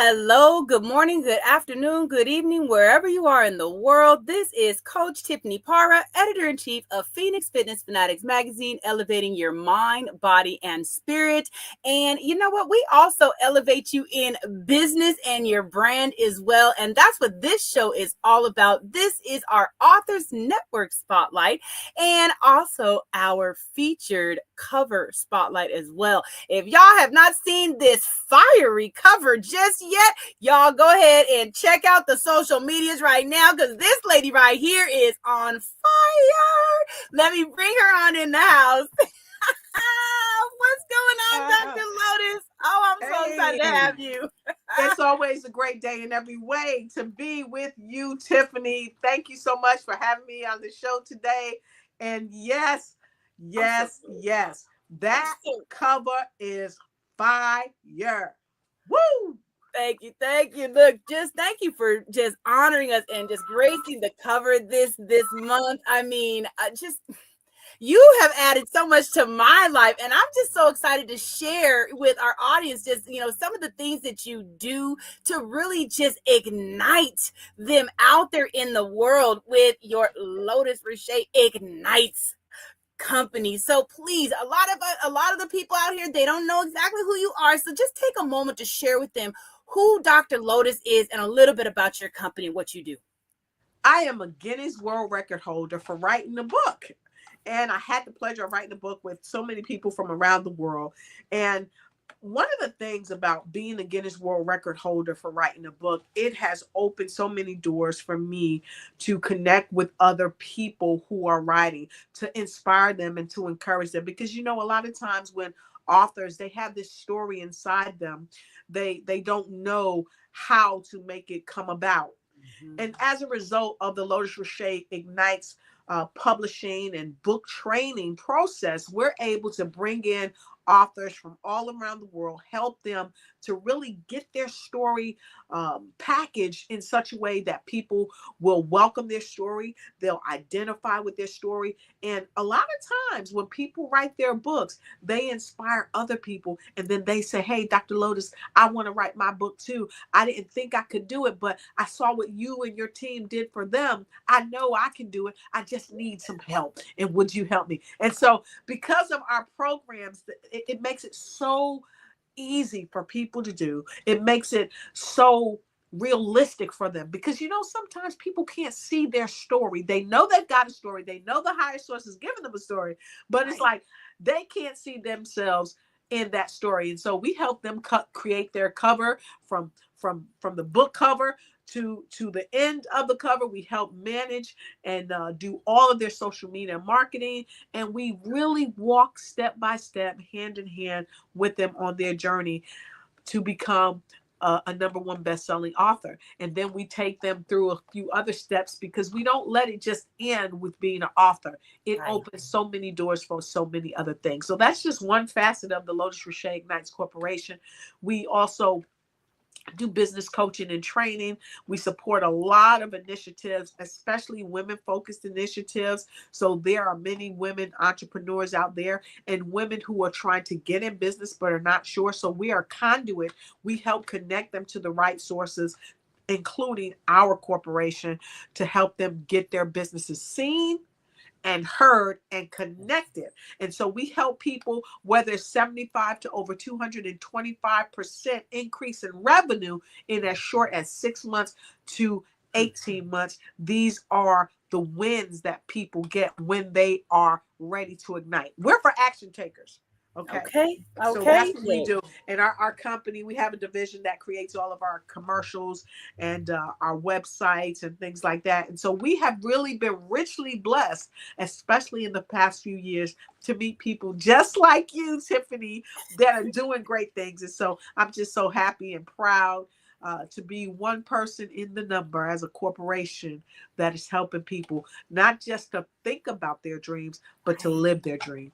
Hello, good morning, good afternoon, good evening, wherever you are in the world. This is Coach Tiffany Parra, Editor-in-Chief of Phoenix Fitness Fanatics magazine, elevating your mind, body, and spirit. And you know what? We also elevate you in business and your brand as well. And that's what this show is all about. This is our Authors Network Spotlight and also our featured cover spotlight as well. If y'all have not seen this fiery cover just yet, y'all go ahead and check out the social medias right now because this lady right here is on fire. Let me bring her on in the house. What's going on, Dr. Lotus? Oh, I'm so excited to have you. It's always a great day in every way to be with you, Tiffany. Thank you so much for having me on the show today. And yes, that cover is fire. Woo! Thank you. Look, just thank you for just honoring us and just gracing the cover this month. I mean, you have added so much to my life, and I'm just so excited to share with our audience just, some of the things that you do to really just ignite them out there in the world with your Lotus Riche Ignites company. So please, a lot of the people out here, they don't know exactly who you are. So just take a moment to share with them who Dr. Lotus is and a little bit about your company, what you do. I am a Guinness World Record holder for writing a book. And I had the pleasure of writing a book with so many people from around the world. And one of the things about being a Guinness World Record holder for writing a book, it has opened so many doors for me to connect with other people who are writing, to inspire them and to encourage them. Because, a lot of times when authors, they have this story inside them, they don't know how to make it come about. Mm-hmm. And as a result of the Lotus Riche Ignites publishing and book training process, we're able to bring in authors from all around the world, help them to really get their story packaged in such a way that people will welcome their story, they'll identify with their story. And a lot of times when people write their books, they inspire other people, and then they say, hey, Dr. Lotus, I want to write my book too. I didn't think I could do it, but I saw what you and your team did for them. I know I can do it. I just need some help. And would you help me? And so because of our programs, it makes it so easy for people to do. It makes it so realistic for them because sometimes people can't see their story. They know they've got a story, they know the higher source is giving them a story, but it's like they can't see themselves in that story. And so we help them create their cover from the book cover to the end of the cover. We help manage and do all of their social media marketing, and we really walk step by step, hand in hand with them on their journey to become a number one best-selling author. And then we take them through a few other steps because we don't let it just end with being an author. It opens so many doors for so many other things. So that's just one facet of the Lotus Riche Ignites Corporation. We also do business coaching and training. We support a lot of initiatives, especially women-focused initiatives. So there are many women entrepreneurs out there and women who are trying to get in business but are not sure. So we are a conduit. We help connect them to the right sources, including our corporation, to help them get their businesses seen and heard and connected. And so we help people, whether it's 75 to over 225% increase in revenue in as short as 6 months to 18 months. These are the wins that people get when they are ready to ignite. We're for action takers. Okay. So that's what we do. And our company, we have a division that creates all of our commercials and our websites and things like that. And so we have really been richly blessed, especially in the past few years, to meet people just like you, Tiffany, that are doing great things. And so I'm just so happy and proud to be one person in the number as a corporation that is helping people not just to think about their dreams, but to live their dream.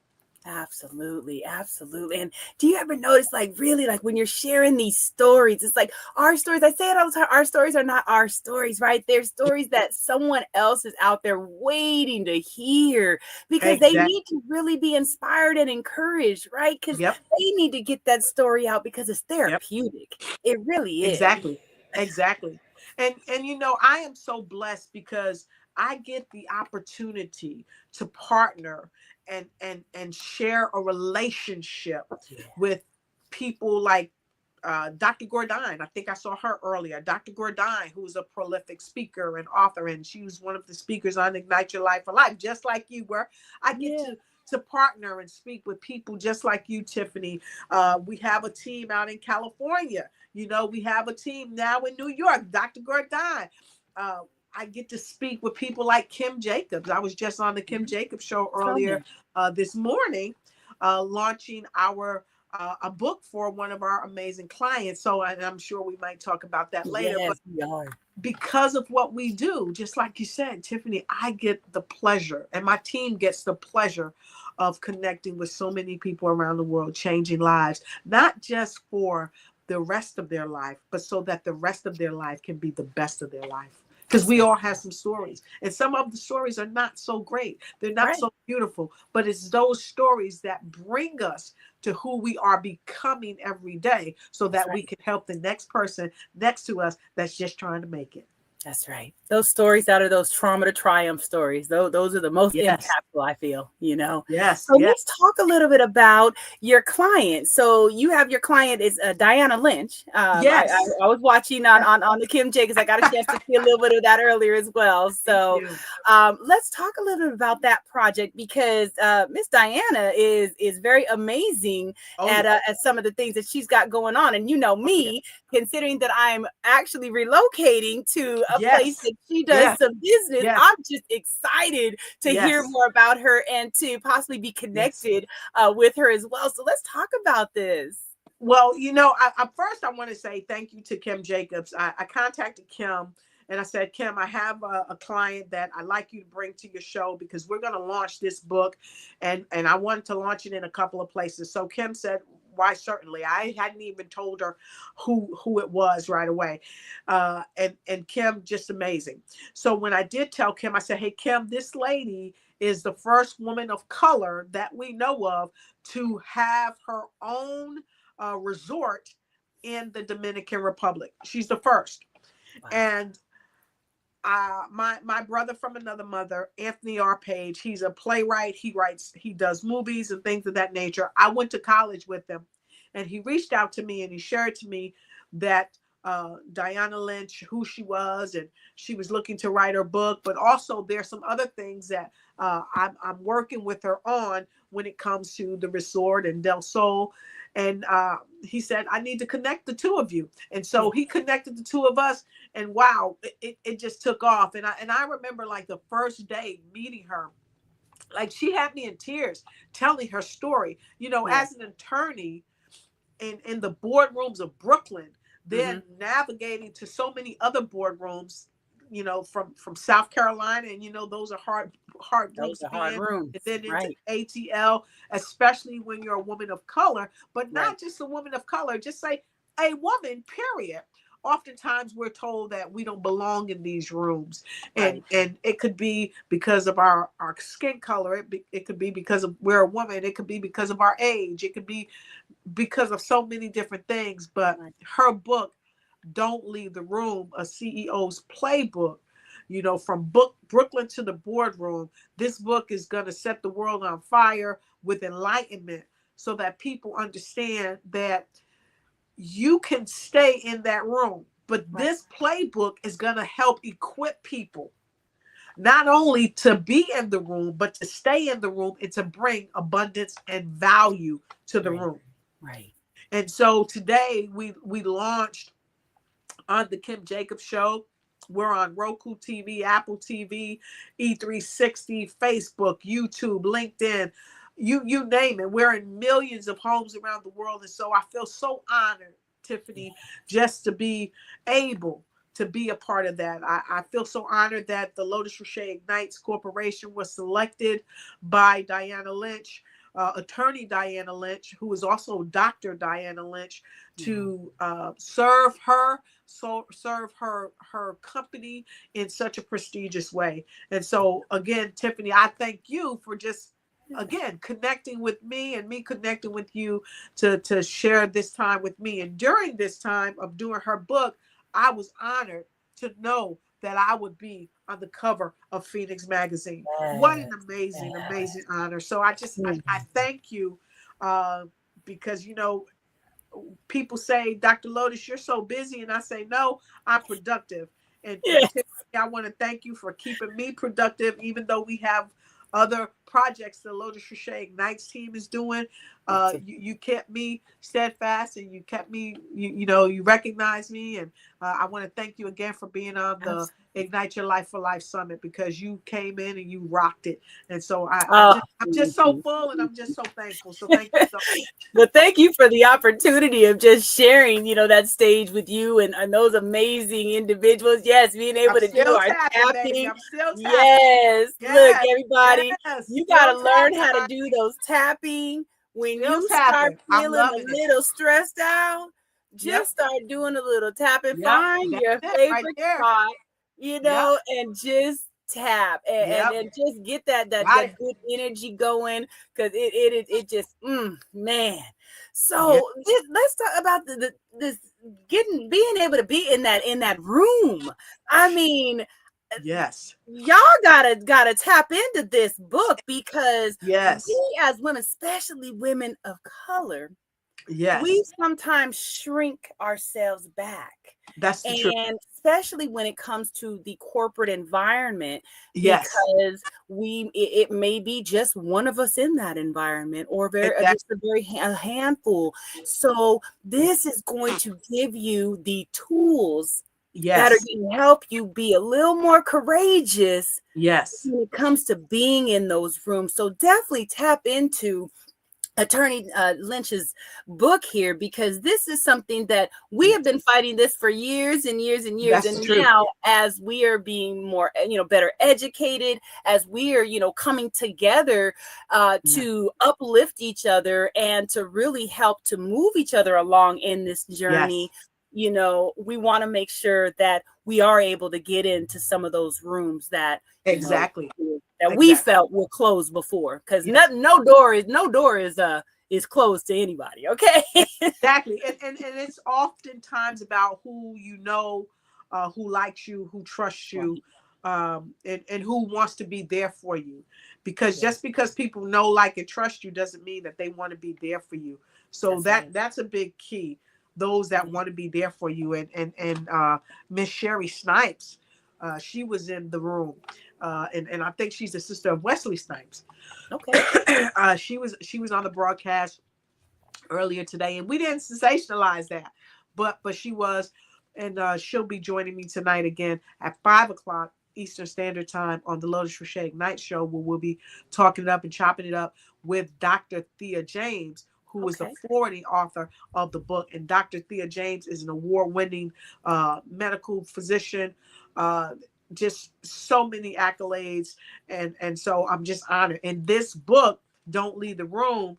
Absolutely, absolutely. And do you ever notice, like, really, like when you're sharing these stories, it's like our stories, I say it all the time, our stories are not our stories, right? They're stories that someone else is out there waiting to hear because they Exactly. need to really be inspired and encouraged, right? Because Yep. they need to get that story out because it's Yep. therapeutic. It really is. Exactly. Exactly. And I am so blessed because I get the opportunity to partner and share a relationship Yeah. with people like Dr. Gordine. I think I saw her earlier. Dr. Gordine, who's a prolific speaker and author, and she was one of the speakers on Ignite Your Life for Life, just like you were. I get Yeah. to partner and speak with people just like you, Tiffany. We have a team out in California. We have a team now in New York, Dr. Gordine. I get to speak with people like Kim Jacobs. I was just on the Kim Jacobs show Tell earlier me. this morning, launching a book for one of our amazing clients. So, and I'm sure we might talk about that later. But Yes, we are. because of what we do, just like you said, Tiffany, I get the pleasure, and my team gets the pleasure of connecting with so many people around the world, changing lives, not just for the rest of their life, but so that the rest of their life can be the best of their life. Because we all have some stories, and some of the stories are not so great. They're not Right. so beautiful, but it's those stories that bring us to who we are becoming every day so That's that right. we can help the next person next to us that's just trying to make it. That's right. Those stories out of those trauma to triumph stories, those are the most Yes, impactful, I feel. yes, So yes, let's talk a little bit about your client. So you have your client is Diana Lynch. yes. I was watching on the Kim J because I got a chance to see a little bit of that earlier as well. Thank So you. let's talk a little bit about that project because Miss Diana is very amazing Oh, yeah. at some of the things that she's got going on. And you know Oh, yeah. me, considering that I'm actually relocating to a place Yes, that she does yes, some business, yes, I'm just excited to hear yes, more about her and to possibly be yes. connected with her as well. So let's talk about this. Well, first I want to say thank you to Kim Jacobs. I contacted Kim and I said, Kim, I have a client that I'd like you to bring to your show because we're going to launch this book, and I wanted to launch it in a couple of places. So Kim said, why, certainly. I hadn't even told her who it was right away. And Kim, just amazing. So when I did tell Kim, I said, hey, Kim, this lady is the first woman of color that we know of to have her own resort in the Dominican Republic. She's the first. Wow. And my brother from another mother, Anthony R. Page, he's a playwright. He does movies and things of that nature. I went to college with him, and he reached out to me and he shared to me that Diana Lynch, who she was, and she was looking to write her book, but also there's some other things that I'm working with her on when it comes to the resort and Del Sol. And he said, I need to connect the two of you. And so Yeah. he connected the two of us, and wow, it just took off. And I remember like the first day meeting her, like she had me in tears telling her story. Yeah. As an attorney in the boardrooms of Brooklyn, Mm-hmm. then navigating to so many other boardrooms, from South Carolina, and those are hard rooms Those to are be hard in, rooms. and then into Right. ATL, especially when you're a woman of color, but Right. not just a woman of color, just say a woman, period. Oftentimes we're told that we don't belong in these rooms, and Right. it could be because of our skin color. It could be because of we're a woman. It could be because of our age. It could be because of so many different things. But Right. her book, Don't Leave the Room, a CEO's playbook, from Brooklyn to the boardroom. This book is going to set the world on fire with enlightenment so that people understand that you can stay in that room. But Right. this playbook is going to help equip people not only to be in the room, but to stay in the room and to bring abundance and value to the Right. room. Right. And so today we launched on the Kim Jacobs Show. We're on Roku TV, Apple TV, E360, Facebook, YouTube, LinkedIn, you name it. We're in millions of homes around the world. And so I feel so honored, Yeah. Tiffany, just to be able to be a part of that. I feel so honored that the Lotus Riche Ignites Corporation was selected by Diana Lynch attorney Diana Lynch, who is also Dr. Diana Lynch, to serve her company in such a prestigious way. And so again, Tiffany, I thank you for just again connecting with me and me connecting with you to share this time with me. And during this time of doing her book, I was honored to know that I would be on the cover of Phoenix magazine. What an amazing honor. So I thank you, because people say, Dr. Lotus, you're so busy, and I say, no, I'm productive. And Tiffany, I want to thank you for keeping me productive, even though we have other projects the Lotus Riche Ignites team is doing. You kept me steadfast, and you kept me, you recognize me. And I want to thank you again for being on the Ignite Your Life for Life Summit, because you came in and you rocked it. And so I'm just so full, and I'm just so thankful. So thank you so much. But thank you for the opportunity of just sharing, that stage with you and those amazing individuals. Yes, being able to do our tapping. I'm still tapping. Yes. Look, everybody, you got to learn how to do those tapping. When you start feeling a little stressed out, just start doing a little tapping. Find your favorite spot, and just tap and just get that good energy going, because it just man. So let's talk about this being able to be in that room. I mean, y'all gotta tap into this book, because we as women, especially women of color, we sometimes shrink ourselves back. That's the truth. And especially when it comes to the corporate environment, because it may be just one of us in that environment, or just a handful. So this is going to give you the tools that are going to help you be a little more courageous when it comes to being in those rooms. So definitely tap into Attorney Lynch's book here, because this is something that we have been fighting this for years and years and years. And now, as we are being more, better educated, as we are, coming together to uplift each other and to really help to move each other along in this journey. We want to make sure that we are able to get into some of those rooms that we felt were closed before, because no door is closed to anybody. Okay. Exactly. And it's oftentimes about who who likes you, who trusts you, and who wants to be there for you. Because just because people know, like, and trust you doesn't mean that they want to be there for you. So that's a big key. Those that want to be there for you. And Miss Sherry Snipes, she was in the room. And I think she's the sister of Wesley Snipes. Okay. She was on the broadcast earlier today, and we didn't sensationalize that, but she was, and she'll be joining me tonight again at 5:00 Eastern Standard Time on the Lotus Riche Ignite show, where we'll be talking it up and chopping it up with Dr. Thea James, who is the forwarding author of the book. And Dr. Thea James is an award-winning medical physician, just so many accolades. And so I'm just honored. And this book, Don't Leave the Room,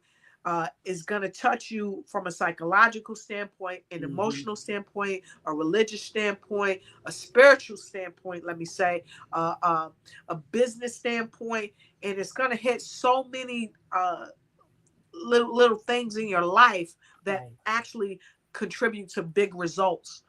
is going to touch you from a psychological standpoint, an emotional standpoint, a religious standpoint, a spiritual standpoint, let me say, a business standpoint. And it's going to hit so many little things in your life that actually contribute to big results,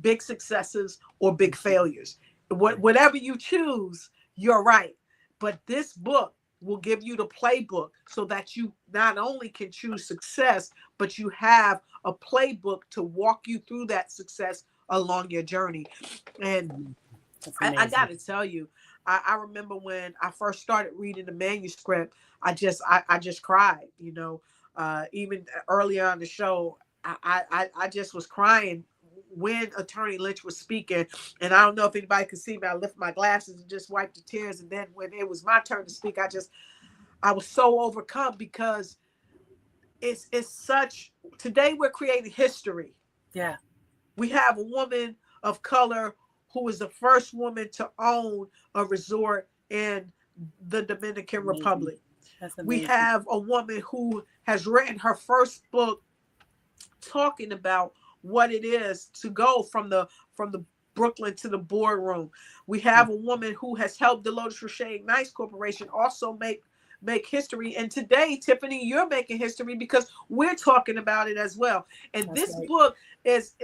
big successes, or big failures. Whatever you choose, you're right. But this book will give you the playbook, so that you not only can choose success, but you have a playbook to walk you through that success along your journey. And I got to tell you, I remember when I first started reading the manuscript, I just cried, even earlier on the show, I just was crying when Attorney Lynch was speaking. And I don't know if anybody could see me. I lift my glasses and just wiped the tears. And then when it was my turn to speak, I was so overcome, because it's such, today we're creating history. Yeah. We have a woman of color who was the first woman to own a resort in the Dominican Republic. We have a woman who has written her first book talking about what it is to go from the Brooklyn to the boardroom. We have a woman who has helped the Lotus Riche Ignites Corporation also make history. And today, Tiffany, you're making history because we're talking about it as well. And this book is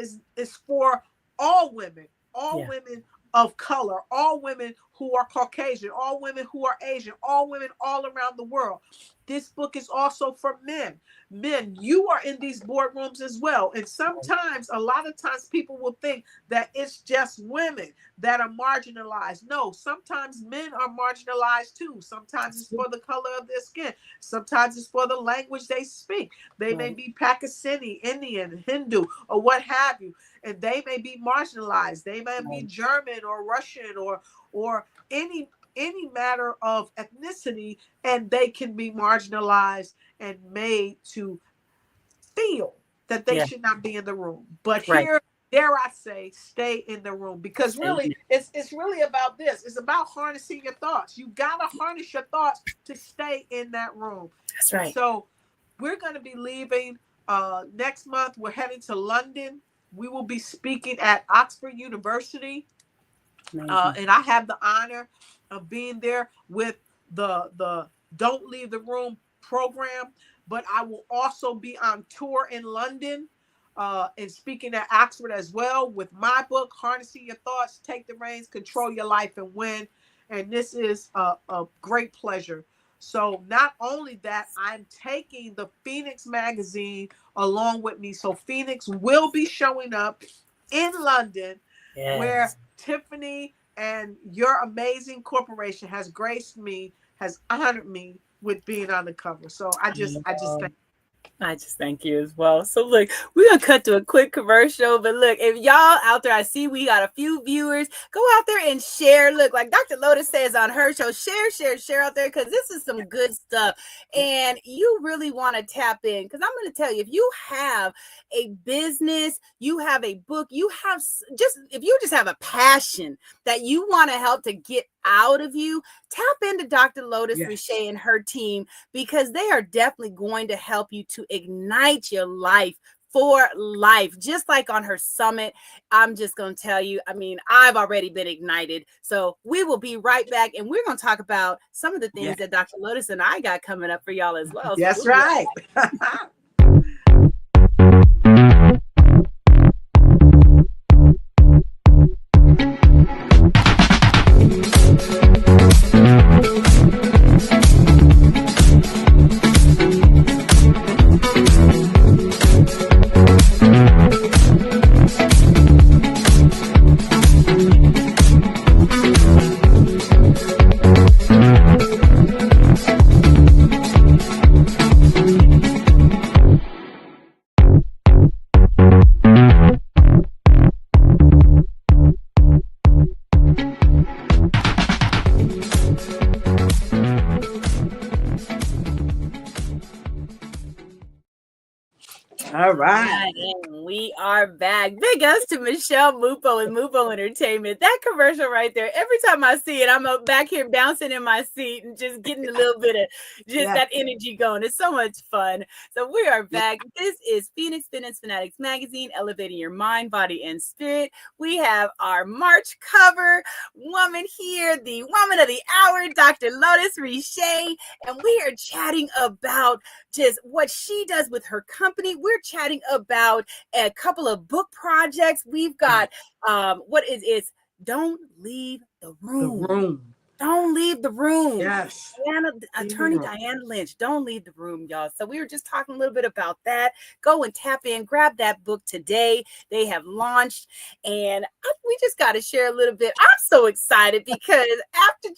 for all women, women of color, all women who are Caucasian, all women who are Asian, all women all around the world. This book is also for men. Men, you are in these boardrooms as well. And sometimes, a lot of times people will think that it's just women that are marginalized. No, sometimes men are marginalized too. Sometimes it's for the color of their skin. Sometimes it's for the language they speak. They may be Pakistani, Indian, Hindu, or what have you. And they may be marginalized. They may be German or Russian or any matter of ethnicity, and they can be marginalized and made to feel that they should not be in the room. But here, dare I say, stay in the room, because really it's really about this. It's about harnessing your thoughts. You gotta harness your thoughts to stay in that room. That's right. So we're going to be leaving next month. We're heading to London. We will be speaking at Oxford University. And I have the honor of being there with the Don't Leave the Room program, but I will also be on tour in London and speaking at Oxford as well with my book, Harnessing Your Thoughts, Take the Reins, Control Your Life and Win. And this is a great pleasure. So not only that, I'm taking the Phoenix magazine along with me. So Phoenix will be showing up in London, where Tiffany and your amazing corporation has graced me, has honored me with being on the cover. So I just thank you as well. So look, we're going to cut to a quick commercial, but look, if y'all out there, I see we got a few viewers, go out there and share. Look, like Dr. Lotus says on her show, share out there, because this is some good stuff. And you really want to tap in, because I'm going to tell you, if you have a business, you have a book, if you just have a passion that you want to help to get out of you, tap into Dr. Lotus Riche and her team, because they are definitely going to help you to ignite your life for life. Just like on her summit, I'm just going to tell you, I mean, I've already been ignited. So we will be right back, and we're going to talk about some of the things that Dr. Lotus and I got coming up for y'all as well. That's right. All right. And we are back. Big ups to Michelle Mupo and Mupo Entertainment. That commercial right there, every time I see it, I'm up back here bouncing in my seat and just getting a little bit of that energy going. It's so much fun. So we are back. This is Phoenix Fitness Fanatics Magazine, elevating your mind, body, and spirit. We have our March cover woman here, the woman of the hour, Dr. Lotus Riche, and we are chatting about just what she does with her company. We're chatting about a couple of book projects. We've got Don't Leave the Room. Don't leave the room. Yes. Attorney Diana Lynch, Don't Leave the Room, y'all. So we were just talking a little bit about that. Go and tap in, grab that book today. They have launched, and we just got to share a little bit. I'm so excited because after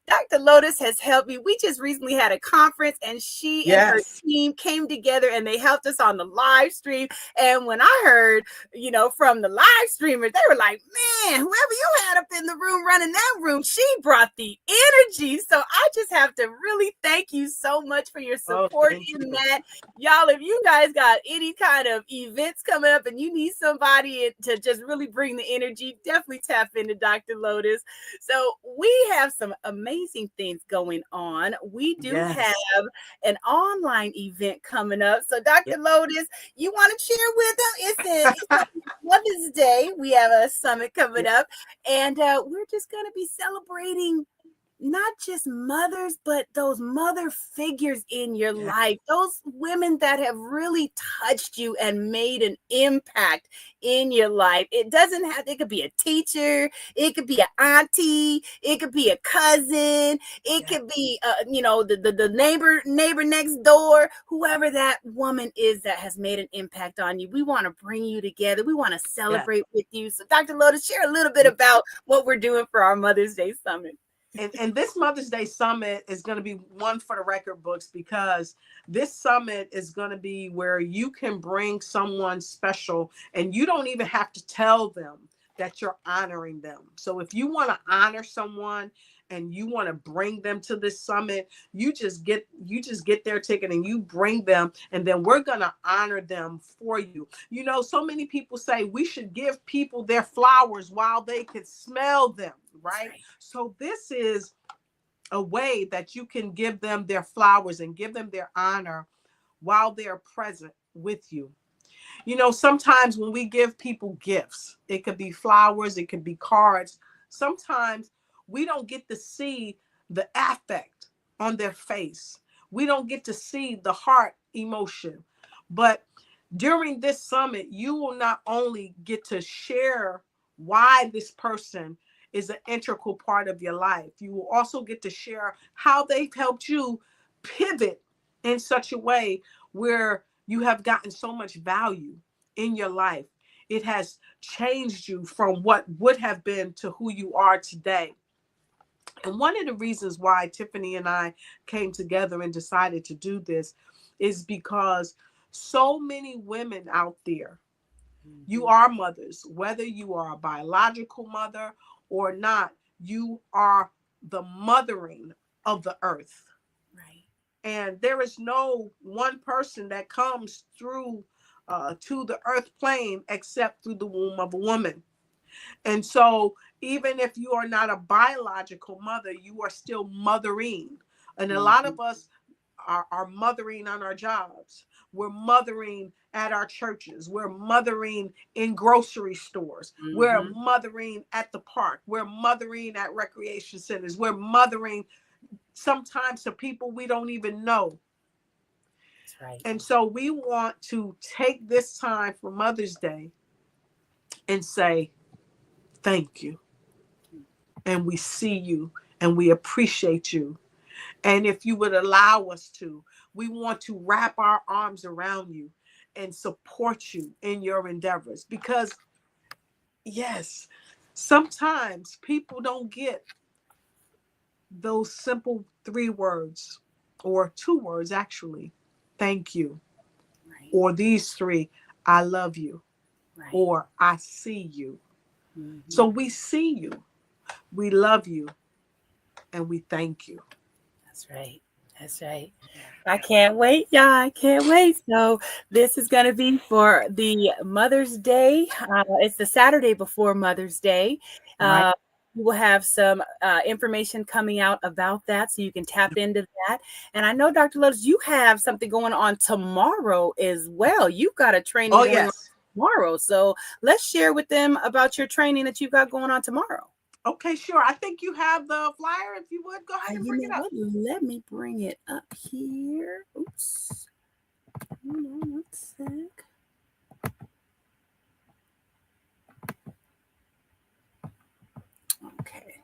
Dr. Lotus has helped me. We just recently had a conference, and she and her team came together, and they helped us on the live stream. And when I heard, from the live streamers, they were like, man, whoever you had up in the room running that room, she brought the energy. So I just have to really thank you so much for your support in that. Y'all, if you guys got any kind of events coming up and you need somebody to just really bring the energy, definitely tap into Dr. Lotus. So we have some amazing things going on. We do have an online event coming up. So Dr. Lotus, you want to share with them? It's Mother's Day. We have a summit coming up, and we're just going to be celebrating not just mothers, but those mother figures in your life, those women that have really touched you and made an impact in your life. It could be a teacher, it could be an auntie, it could be a cousin, it could be, the neighbor next door, whoever that woman is that has made an impact on you. We want to bring you together. We want to celebrate with you. So Dr. Lotus, share a little bit about what we're doing for our Mother's Day Summit. And this Mother's Day Summit is going to be one for the record books, because this summit is going to be where you can bring someone special and you don't even have to tell them that you're honoring them. So if you want to honor someone and you want to bring them to this summit, you just get their ticket and you bring them, and then we're going to honor them for you. You know, so many people say we should give people their flowers while they can smell them, right? So this is a way that you can give them their flowers and give them their honor while they're present with you. You know, sometimes when we give people gifts, it could be flowers, it could be cards. Sometimes we don't get to see the affect on their face. We don't get to see the heart emotion. But during this summit, you will not only get to share why this person is an integral part of your life, you will also get to share how they've helped you pivot in such a way where you have gotten so much value in your life. It has changed you from what would have been to who you are today. And one of the reasons why Tiffany and I came together and decided to do this is because so many women out there, you are mothers, whether you are a biological mother or not, you are the mothering of the earth. Right. And there is no one person that comes through to the earth plane except through the womb of a woman. And so even if you are not a biological mother, you are still mothering. And a lot of us are mothering on our jobs. We're mothering at our churches. We're mothering in grocery stores. We're mothering at the park. We're mothering at recreation centers. We're mothering sometimes to people we don't even know. That's right. And so we want to take this time for Mother's Day and say, thank you. And we see you and we appreciate you. And if you would allow us to, we want to wrap our arms around you and support you in your endeavors. Because, yes, sometimes people don't get those simple 3 words, or 2 words actually, thank you. Right. Or these 3, I love you. Right. Or I see you. So we see you, we love you, and we thank you. That's right. That's right. I can't wait, y'all. I can't wait. So this is going to be for the Mother's Day. It's the Saturday before Mother's Day. Right. We will have some information coming out about that, so you can tap into that. And I know, Dr. Lotus, you have something going on tomorrow as well. You've got a training going on tomorrow. So let's share with them about your training that you've got going on tomorrow. Okay, sure. I think you have the flyer. If you would, go ahead and bring it up. Let me bring it up here. Oops. Hold on one sec. Okay.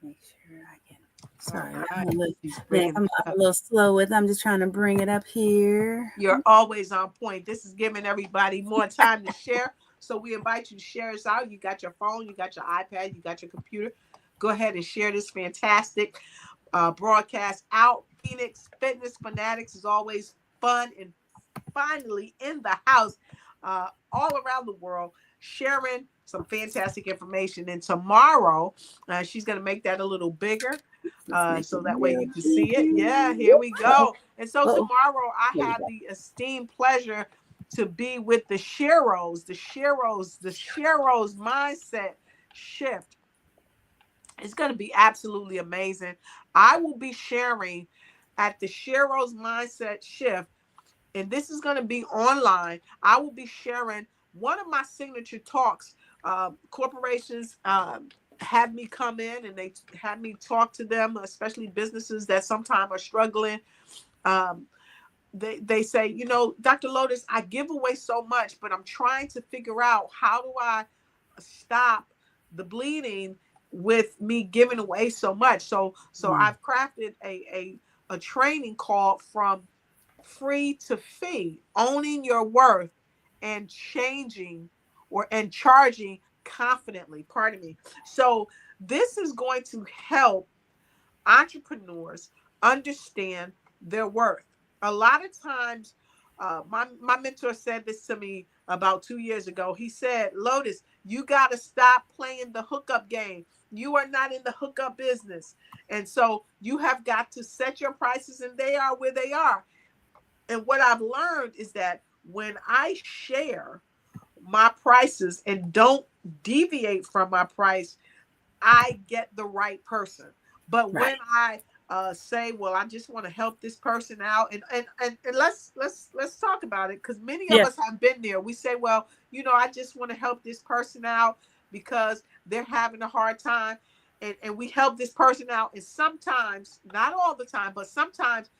Make sure I can. Sorry, I'm a little slow with. I'm just trying to bring it up here. You're always on point. This is giving everybody more time to share. So we invite you to share us out. You got your phone, you got your iPad, you got your computer. Go ahead and share this fantastic broadcast out. Phoenix Fitness Fanatics is always fun and finally in the house all around the world, sharing some fantastic information. And tomorrow, she's going to make that a little bigger so that way you can see it. Yeah, here we go. And so tomorrow I have the esteemed pleasure to be with the Sheros mindset shift. It's going to be absolutely amazing. I will be sharing at the Sheros mindset shift, and this is going to be online. I will be sharing one of my signature talks. Corporations have me come in and they have me talk to them, especially businesses that sometimes are struggling. They say, you know, Dr. Lotus, I give away so much, but I'm trying to figure out how do I stop the bleeding with me giving away so much. So I've crafted a training called From Free to Fee, Owning Your Worth and Changing and Charging Confidently. Pardon me. So this is going to help entrepreneurs understand their worth. A lot of times, my mentor said this to me about 2 years ago. He said, Lotus, you got to stop playing the hookup game. You are not in the hookup business. And so you have got to set your prices, and they are where they are. And what I've learned is that when I share my prices and don't deviate from my price, I get the right person. But when I say, well, I just want to help this person out, and let's talk about it, because many of us have been there. We say, well, you know, I just want to help this person out because they're having a hard time, and we help this person out, and sometimes, not all the time, but sometimes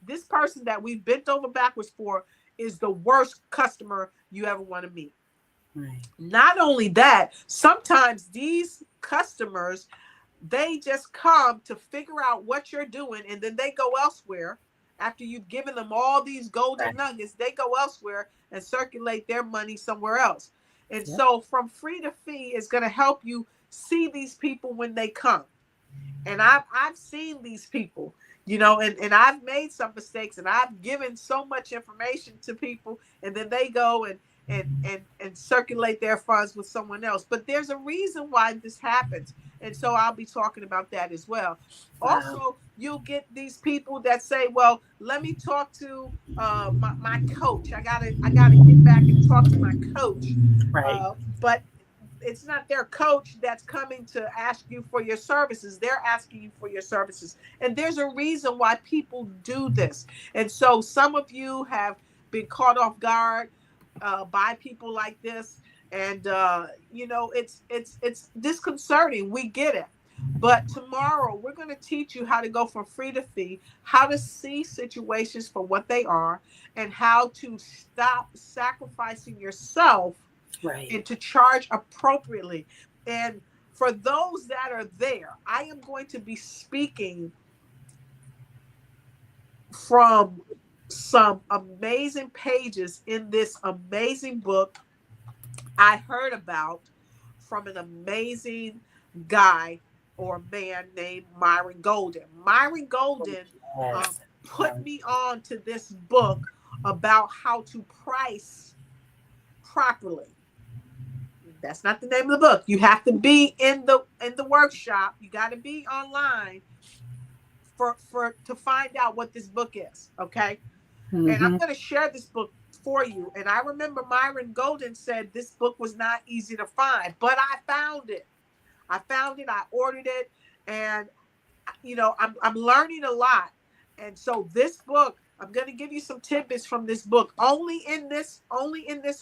this person that we've bent over backwards for is the worst customer you ever want to meet. Right. Not only that, sometimes these customers, they just come to figure out what you're doing, and then they go elsewhere. After you've given them all these golden nuggets, they go elsewhere and circulate their money somewhere else. And so From Free to Fee is going to help you see these people when they come. And I've seen these people, you know, and I've made some mistakes, and I've given so much information to people, and then they go and circulate their funds with someone else. But there's a reason why this happens. And so I'll be talking about that as well. Wow. Also, you'll get these people that say, well, let me talk to my coach. I gotta get back and talk to my coach. Right. But it's not their coach that's coming to ask you for your services. They're asking you for your services. And there's a reason why people do this. And so some of you have been caught off guard by people like this. And, you know, it's disconcerting. We get it. But tomorrow we're going to teach you how to go from free to fee, how to see situations for what they are, and how to stop sacrificing yourself and to charge appropriately. And for those that are there, I am going to be speaking from some amazing pages in this amazing book I heard about from an amazing guy or man named Myron Golden. Myron Golden put me on to this book about how to price properly. That's not the name of the book. You have to be in the workshop. You got to be online to find out what this book is. Okay. Mm-hmm. And I'm going to share this book for you. And I remember Myron Golden said this book was not easy to find, but I found it. I ordered it, and you know, I'm learning a lot. And so this book, I'm going to give you some tidbits from this book. Only in this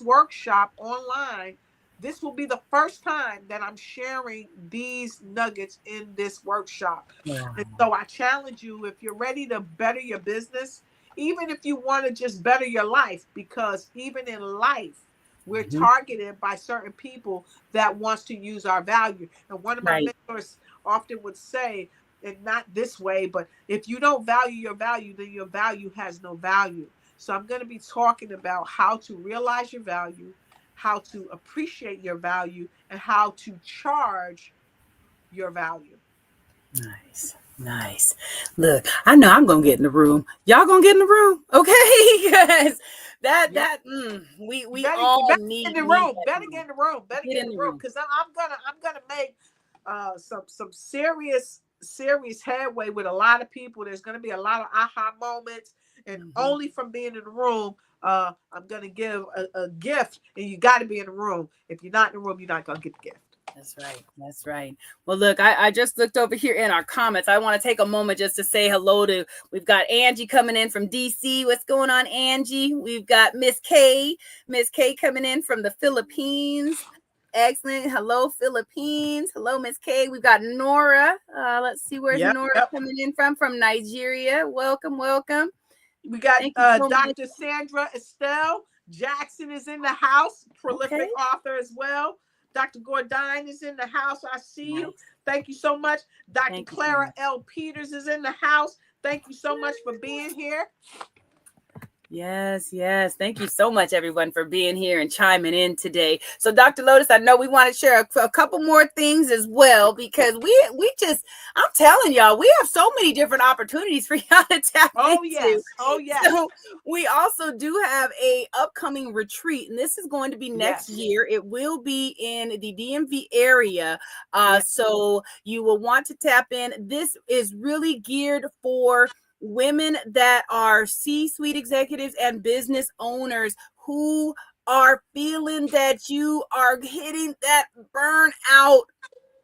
workshop online, this will be the first time that I'm sharing these nuggets in this workshop. Yeah. And so I challenge you, if you're ready to better your business, even if you want to just better your life, because even in life, we're targeted by certain people that wants to use our value. And one of my mentors often would say, and not this way, but if you don't value your value, then your value has no value. So I'm going to be talking about how to realize your value, how to appreciate your value, and how to charge your value. Nice. Look, I know I'm going to get in the room. Y'all going to get in the room? Okay? Yes. We all better need get in the need room. that Better time. get in the room. Better get in the room, because I'm gonna make some serious headway with a lot of people. There's gonna be a lot of aha moments, and only from being in the room, I'm gonna give a gift, and you got to be in the room. If you're not in the room, you're not gonna get the gift. That's right. That's right. Well, look, I just looked over here in our comments. I want to take a moment just to say hello to, we've got Angie coming in from DC. What's going on, Angie? We've got Miss K coming in from the Philippines. Excellent. Hello, Philippines. Hello, Miss K. We've got Nora. Let's see, where's Nora coming in from Nigeria. Welcome. We got Dr. Sandra Estelle Jackson is in the house, prolific author as well. Dr. Gordine is in the house. I see you. Thank you so much. Dr. Clara L. Peters is in the house. Thank you so much for being here. Yes. Thank you so much, everyone, for being here and chiming in today. So, Dr. Lotus, I know we want to share a couple more things as well, because we just, I'm telling y'all, we have so many different opportunities for y'all to tap into. Oh, yes. So we also do have a upcoming retreat, and this is going to be next year. It will be in the DMV area. So you will want to tap in. This is really geared for women that are C-suite executives and business owners who are feeling that you are hitting that burnout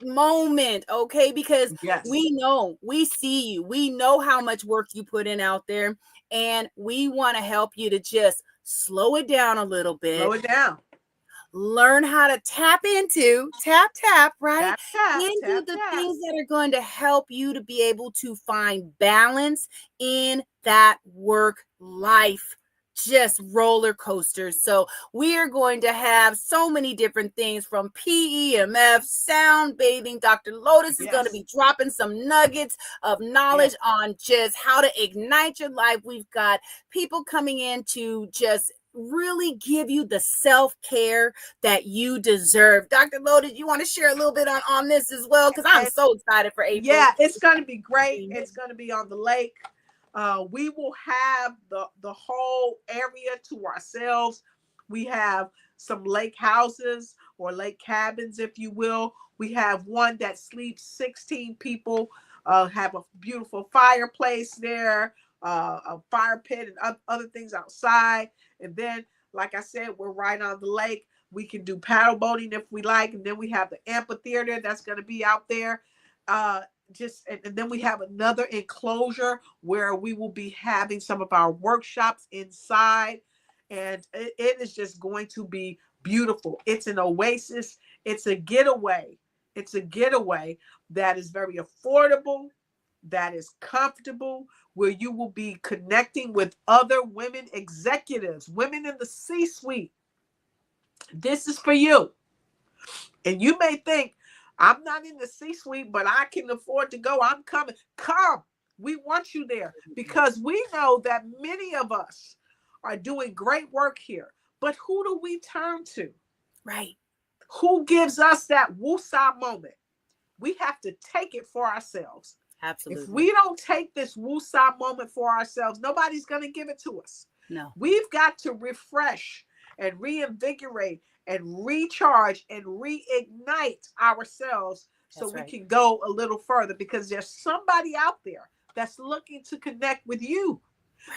moment, okay? Because we know, we see you, we know how much work you put in out there, and we want to help you to just slow it down a little bit. Slow it down. Learn how to tap into, right? Into the things that are going to help you to be able to find balance in that work life. Just roller coasters. So we are going to have so many different things, from PEMF, sound bathing. Dr. Lotus is going to be dropping some nuggets of knowledge on just how to ignite your life. We've got people coming in to just really give you the self-care that you deserve. Dr. Lotus, you want to share a little bit on this as well? Because I'm so excited for April. Yeah, it's going to be great. It's going to be on the lake. We will have the whole area to ourselves. We have some lake houses or lake cabins, if you will. We have one that sleeps 16 people, have a beautiful fireplace there, a fire pit and other things outside. And then, like I said, we're right on the lake. We can do paddle boating if we like. And then we have the amphitheater that's going to be out there. And then we have another enclosure where we will be having some of our workshops inside. And it is just going to be beautiful. It's an oasis. It's a getaway. It's a getaway that is very affordable, that is comfortable, where you will be connecting with other women executives, women in the C-suite. This is for you. And you may think, I'm not in the C-suite, but I can afford to go. I'm coming. Come. We want you there, because we know that many of us are doing great work here. But who do we turn to? Right. Who gives us that woosah moment? We have to take it for ourselves. Absolutely. If we don't take this woosah moment for ourselves, nobody's going to give it to us. No. We've got to refresh and reinvigorate and recharge and reignite ourselves so we can go a little further, because there's somebody out there that's looking to connect with you,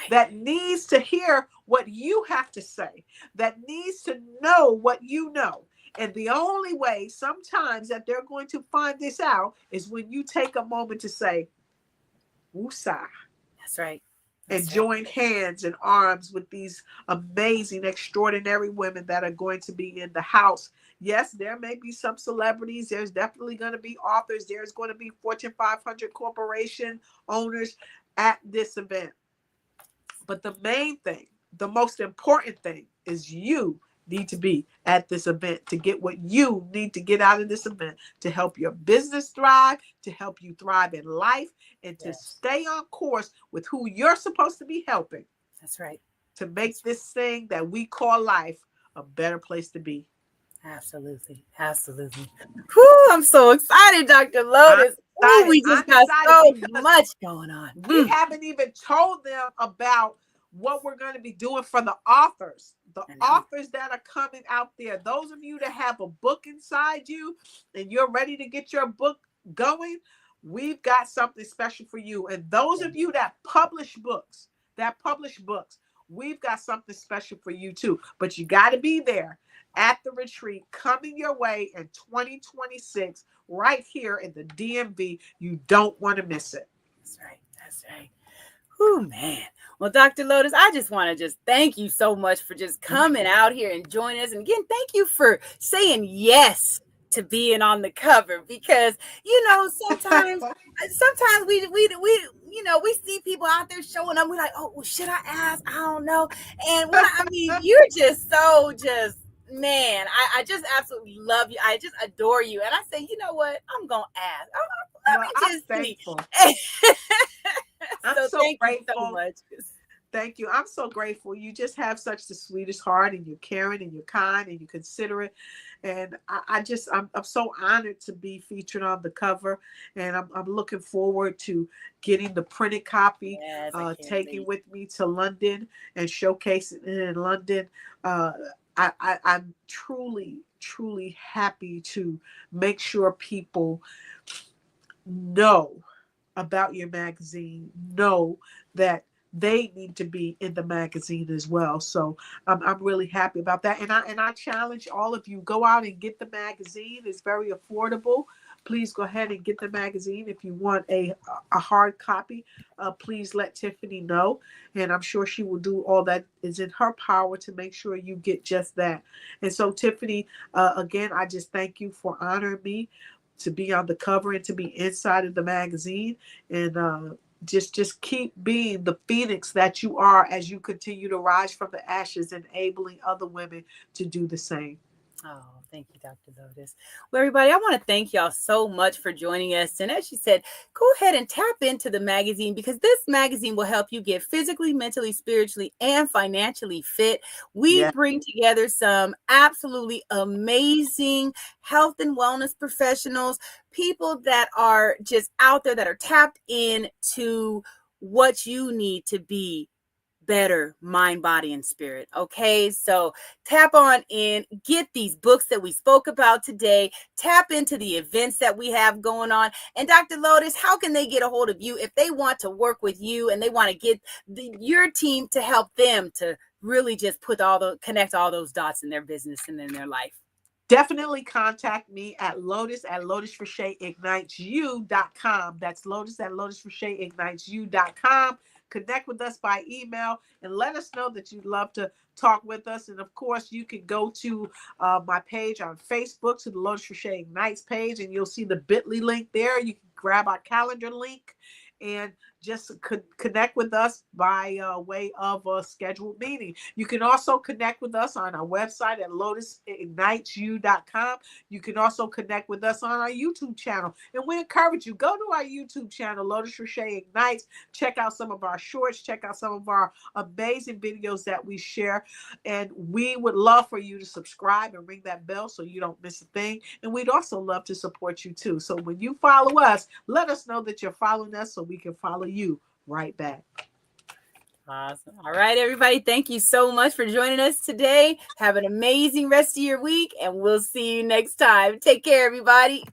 that needs to hear what you have to say, that needs to know what you know. And the only way sometimes that they're going to find this out is when you take a moment to say, woosah. That's right. And join hands and arms with these amazing, extraordinary women that are going to be in the house. Yes, there may be some celebrities. There's definitely going to be authors. There's going to be Fortune 500 corporation owners at this event. But the main thing, the most important thing, is you need to be at this event to get what you need to get out of this event to help your business thrive, to help you thrive in life, and to stay on course with who you're supposed to be helping. That's right. To make this thing that we call life a better place to be. Absolutely. Whew, I'm so excited, Dr. Lotus. We just got so much going on. We haven't even told them about what we're going to be doing for the authors that are coming out there. Those of you that have a book inside you and you're ready to get your book going, we've got something special for you. And those of you that publish books, we've got something special for you too. But you got to be there at the retreat coming your way in 2026, right here in the DMV. You don't want to miss it. That's right. That's right. Oh, man. Well, Dr. Lotus, I just want to thank you so much for just coming out here and joining us. And again, thank you for saying yes to being on the cover, because, you know, sometimes we see people out there showing up. We're like, oh, well, should I ask? I don't know. And you're just man, I just absolutely love you. I just adore you. And I say, you know what? I'm going to ask. I'm thankful. I'm so grateful. So much. Thank you. I'm so grateful. You just have such the sweetest heart, and you're caring, and you're kind, and you're considerate. And I'm so honored to be featured on the cover. And I'm looking forward to getting the printed copy, taking with me to London and showcasing it in London. I'm truly, truly happy to make sure people know about your magazine, know that they need to be in the magazine as well. So I'm really happy about that. And I challenge all of you, go out and get the magazine. It's very affordable. Please go ahead and get the magazine. If you want a hard copy, please let Tiffany know. And I'm sure she will do all that is in her power to make sure you get just that. And so, Tiffany, again, I just thank you for honoring me to be on the cover and to be inside of the magazine. And just keep being the phoenix that you are as you continue to rise from the ashes, enabling other women to do the same. Oh, thank you, Dr. Lotus. Well, everybody, I want to thank y'all so much for joining us. And as she said, go ahead and tap into the magazine, because this magazine will help you get physically, mentally, spiritually, and financially fit. We bring together some absolutely amazing health and wellness professionals, people that are just out there that are tapped into what you need to be better mind, body, and spirit. Okay, so tap on in, get these books that we spoke about today, tap into the events that we have going on. And Dr. Lotus, how can they get a hold of you if they want to work with you and they want to get your team to help them to really just connect all those dots in their business and in their life? Definitely contact me at lotus@lotusricheignitesyou.com. That's lotus@lotusricheignitesyou.com. Connect with us by email and let us know that you'd love to talk with us. And of course, you can go to my page on Facebook, to the Lotus Riche Ignites page, and you'll see the bit.ly link there. You can grab our calendar link and just connect with us by way of a scheduled meeting. You can also connect with us on our website at lotusignitesyou.com. You can also connect with us on our YouTube channel. And we encourage you, go to our YouTube channel, Lotus Riche Ignites. Check out some of our shorts. Check out some of our amazing videos that we share. And we would love for you to subscribe and ring that bell so you don't miss a thing. And we'd also love to support you too. So when you follow us, let us know that you're following us so we can follow you right back. Awesome. All right, everybody. Thank you so much for joining us today. Have an amazing rest of your week, and we'll see you next time. Take care, everybody.